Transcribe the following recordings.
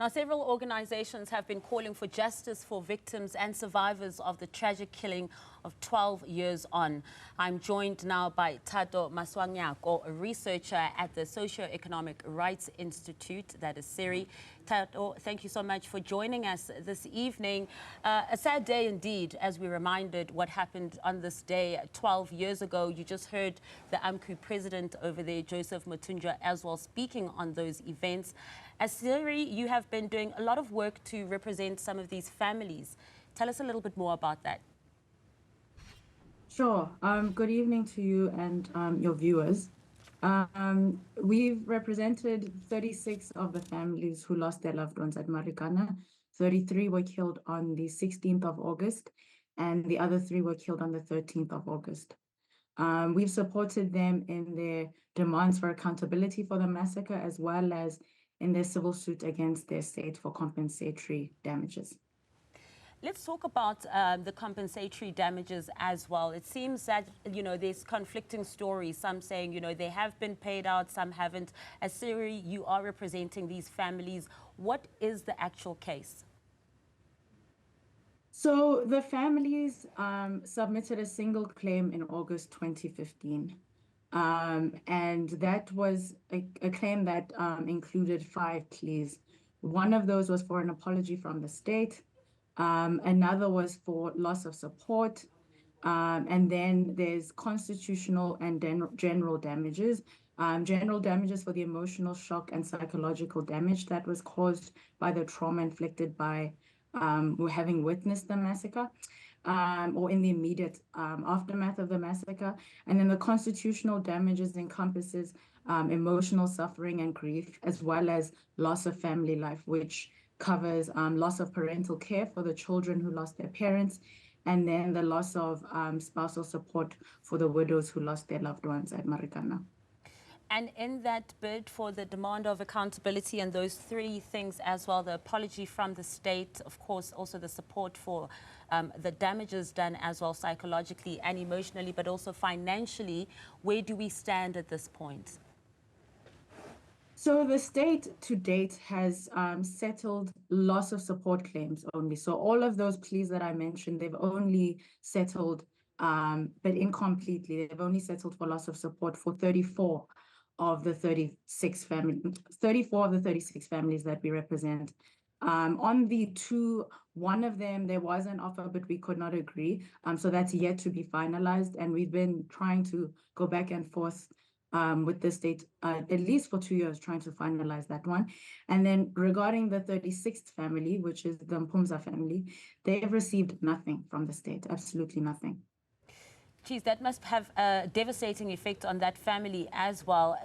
Now, several organizations have been calling for justice for victims and survivors of the tragic killing of 12 years on. I'm joined now by Thato Masiangoako, a researcher at the Socio-Economic Rights Institute, that is SERI. Thato, thank you so much for joining us this evening. A sad day indeed, as we reminded what happened on this day 12 years ago. You just heard the AMCU president over there, Joseph Matunja, as well, speaking on those events. As SERI, you have been doing a lot of work to represent some of these families. Tell us a little bit more about that. Sure. Good evening to you and your viewers. We've represented 36 of the families who lost their loved ones at Marikana. 33 were killed on the 16th of August, and the other 3 were killed on the 13th of August. We've supported them in their demands for accountability for the massacre, as well as in their civil suit against their state for compensatory damages. Let's talk about the compensatory damages as well. It seems that, there's conflicting stories. Some saying, they have been paid out, some haven't. As SERI, you are representing these families. What is the actual case? So the families submitted a single claim in August 2015. And that was a claim that included 5 pleas. One of those was for an apology from the state. Another was for loss of support. And then there's constitutional and general damages. General damages for the emotional shock and psychological damage that was caused by the trauma inflicted by having witnessed the massacre. Or in the immediate aftermath of the massacre. And then the constitutional damages encompasses emotional suffering and grief, as well as loss of family life, which covers loss of parental care for the children who lost their parents, and then the loss of spousal support for the widows who lost their loved ones at Marikana. And in that bid for the demand of accountability and those 3 things as well, the apology from the state, of course, also the support for the damages done as well psychologically and emotionally, but also financially, where do we stand at this point? So the state to date has settled loss of support claims only. So all of those pleas that I mentioned, they've only settled, but incompletely. They've only settled for loss of support for 34 of the 36 families that we represent. On the 2, one of them, there was an offer, but we could not agree. So that's yet to be finalized. And we've been trying to go back and forth with the state, at least for 2 years, trying to finalize that one. And then regarding the 36th family, which is the Mpumza family, they have received nothing from the state, absolutely nothing. Geez, that must have a devastating effect on that family as well.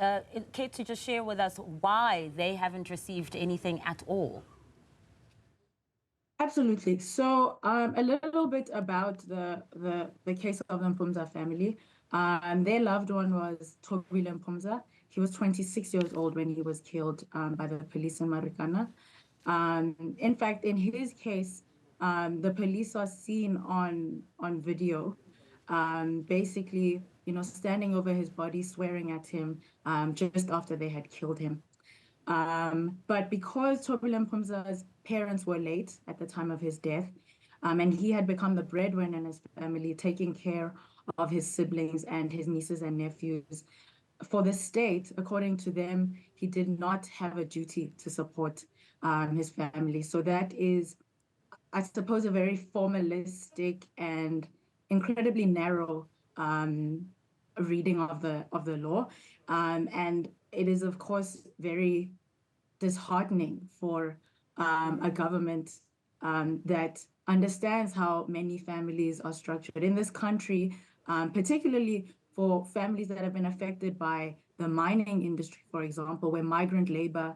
Kate, to just share with us why they haven't received anything at all. Absolutely. So a little bit about the case of the Mpumza family. Their loved one was Thobile Mpumza. He was 26 years old when he was killed by the police in Marikana. In fact, in his case, the police are seen on video, basically, standing over his body, swearing at him just after they had killed him. But because Thobile Mpumza's parents were late at the time of his death, and he had become the breadwinner in his family, taking care of his siblings and his nieces and nephews, for the state, according to them, he did not have a duty to support his family. So that is, I suppose, a very formalistic and incredibly narrow reading of the law. And it is, of course, very disheartening for a government that understands how many families are structured in this country, particularly for families that have been affected by the mining industry, for example, where migrant labor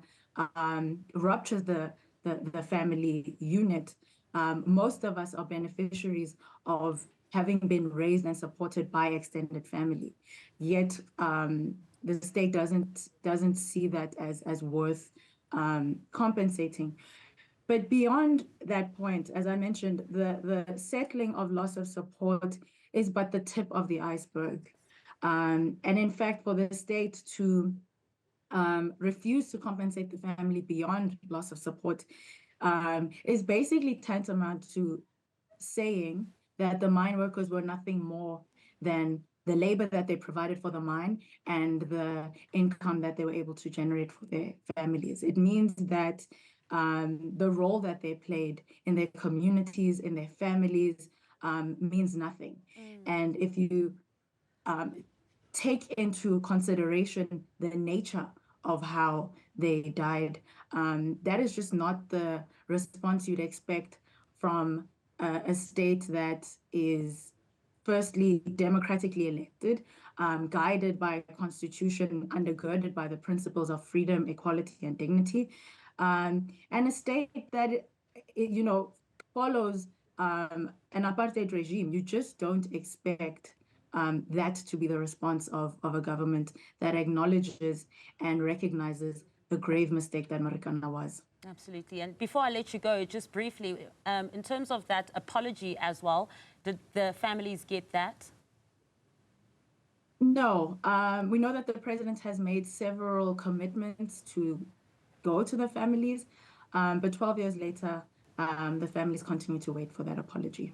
ruptures the family unit. Most of us are beneficiaries of having been raised and supported by extended family. Yet the state doesn't see that as worth compensating. But beyond that point, as I mentioned, the settling of loss of support is but the tip of the iceberg. And in fact, for the state to refused to compensate the family beyond loss of support, is basically tantamount to saying that the mine workers were nothing more than the labor that they provided for the mine and the income that they were able to generate for their families. It means that the role that they played in their communities, in their families, means nothing. And if you take into consideration the nature of how they died, that is just not the response you'd expect from a state that is firstly democratically elected, guided by a constitution undergirded by the principles of freedom, equality, and dignity, and a state that follows an apartheid regime. You just don't expect that to be the response of a government that acknowledges and recognizes the grave mistake that Marikana was. Absolutely. And before I let you go, just briefly, in terms of that apology as well, did the families get that? No. We know that the president has made several commitments to go to the families, but 12 years later, the families continue to wait for that apology.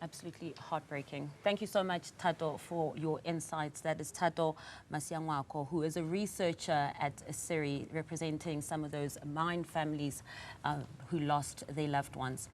Absolutely heartbreaking. Thank you so much, Thato, for your insights. That is Thato Masiangoako, who is a researcher at SERI, representing some of those mine families who lost their loved ones.